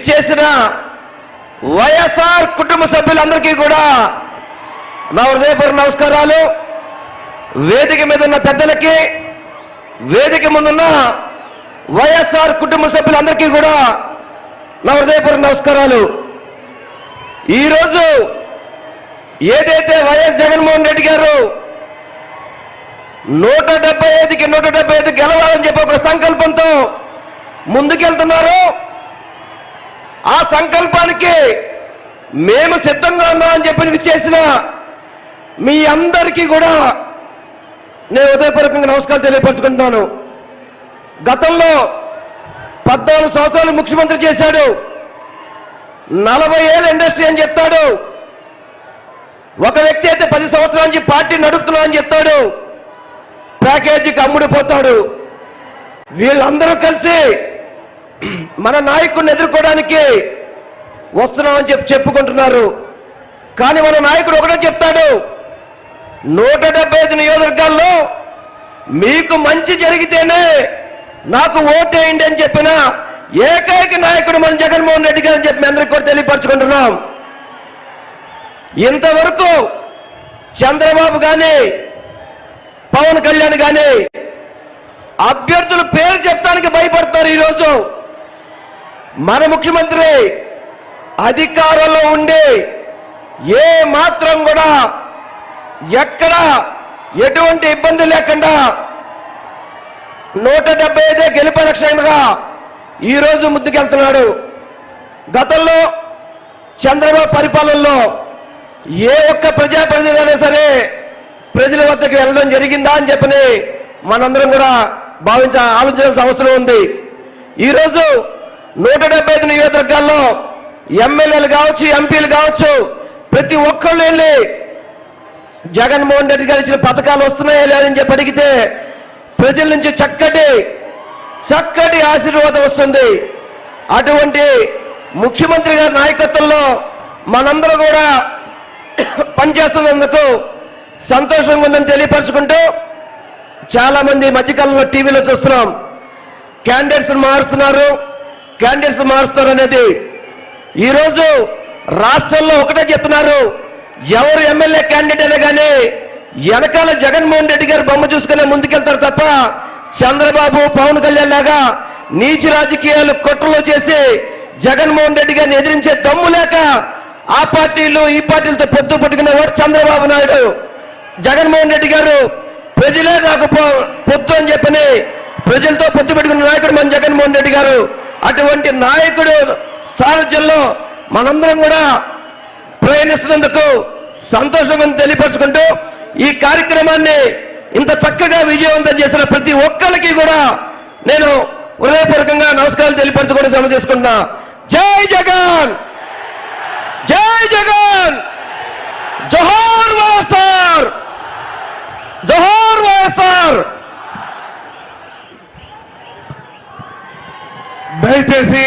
విచ్చేసిన వైఎస్ఆర్ కుటుంబ సభ్యులందరికీ కూడా నా హృదయపూర్వక నమస్కారాలు. వేదిక మీద ఉన్న పెద్దలకి, వేదిక ముందున్న వైఎస్ఆర్ కుటుంబ సభ్యులందరికీ కూడా నా హృదయపూర్వక నమస్కారాలు. ఈరోజు ఏదైతే వైఎస్ జగన్మోహన్ రెడ్డి గారు 175కి 175 గెలవాలని చెప్పి ఒక సంకల్పంతో ముందుకెళ్తున్నారు. ఆ సంకల్పానికి మేము సిద్ధంగా ఉన్నామని చెప్పి విచ్చేసిన మీ అందరికీ కూడా నేను హృదయపూర్వకంగా నమస్కారం తెలియపరచుకుంటున్నాను. గతంలో 14 సంవత్సరాలు ముఖ్యమంత్రి చేశాడు. 40 ఏళ్ళ ఇండస్ట్రీ అని చెప్తాడు. ఒక వ్యక్తి అయితే 10 సంవత్సరాల నుంచి పార్టీ నడుపుతున్నా అని చెప్తాడు. ప్యాకేజీకి అమ్ముడిపోతాడు. వీళ్ళందరూ కలిసి మన నాయకుడిని ఎదుర్కోవడానికి వస్తున్నామని చెప్పుకుంటున్నారు. కానీ మన నాయకుడు ఒకటే చెప్తాడు, 175 నియోజకవర్గాల్లో మీకు మంచి జరిగితేనే నాకు ఓటేయండి అని చెప్పిన ఏకైక నాయకుడు మన జగన్మోహన్ రెడ్డి గారు అని చెప్పి అందరికీ కూడా తెలియపరచుకుంటున్నాం. ఇంతవరకు చంద్రబాబు కానీ పవన్ కళ్యాణ్ కానీ అభ్యర్థుల పేరు చెప్పడానికి భయపడతారు. ఈరోజు మన ముఖ్యమంత్రి అధికారంలో ఉండి ఏ మాత్రం కూడా ఎక్కడ ఎటువంటి ఇబ్బంది లేకుండా 175 గెలుపు లక్ష్యంగా ఈరోజు ముందుకెళ్తున్నాడు. గతంలో చంద్రబాబు పరిపాలనలో ఏ ఒక్క ప్రజాప్రతినిధి సరే ప్రజల వద్దకు వెళ్ళడం జరిగిందా అని చెప్పని మనందరం కూడా ఆలోచించాల్సిన అవసరం ఉంది. ఈరోజు 175 నియోజకవర్గాల్లో ఎమ్మెల్యేలు కావచ్చు, ఎంపీలు కావచ్చు, ప్రతి ఒక్కళ్ళు వెళ్ళి జగన్మోహన్ రెడ్డి గారు ఇచ్చిన పథకాలు వస్తున్నాయా లేదని చెప్పి అడిగితే ప్రజల నుంచి చక్కటి ఆశీర్వాదం వస్తుంది. అటువంటి ముఖ్యమంత్రి గారి నాయకత్వంలో మనందరూ కూడా పనిచేస్తున్నందుకు సంతోషంగా ఉందని తెలియపరచుకుంటూ, చాలా మంది మధ్యకాలంలో టీవీలో చూస్తున్నాం, క్యాండిడేట్స్ మారుస్తున్నారు అనేది. ఈరోజు రాష్ట్రంలో ఒకటే చెప్తున్నారు, ఎవరు ఎమ్మెల్యే క్యాండిడేట్ అయినా కానీ వెనకాల జగన్మోహన్ రెడ్డి గారు బొమ్మ చూసుకునే ముందుకెళ్తారు తప్ప చంద్రబాబు పవన్ కళ్యాణ్ లాగా నీచి రాజకీయాలు కుట్రలో చేసి జగన్మోహన్ రెడ్డి గారిని ఎదిరించే దమ్ము లేక ఆ పార్టీలు ఈ పార్టీలతో పొత్తు పట్టుకునేవాడు చంద్రబాబు నాయుడు. జగన్మోహన్ రెడ్డి గారు ప్రజలే నాకు పొత్తు అని చెప్పని ప్రజలతో పొత్తు పెట్టుకున్న నాయకుడు మన జగన్మోహన్ రెడ్డి గారు. అటువంటి నాయకుడు సారథ్యంలో మనందరం కూడా ప్రయాణిస్తున్నందుకు సంతోషంగా తెలియపరచుకుంటూ, ఈ కార్యక్రమాన్ని ఇంత చక్కగా విజయవంతం చేసిన ప్రతి ఒక్కరికి కూడా నేను హృదయపూర్వకంగా నమస్కారాలు తెలియపరచుకుంటూ సెలవు తీసుకుంటున్నా. జై జగన్, జై జగన్, జోహార్ వైఎస్ఆర్, జోహార్ వైఎస్ఆర్. దయచేసి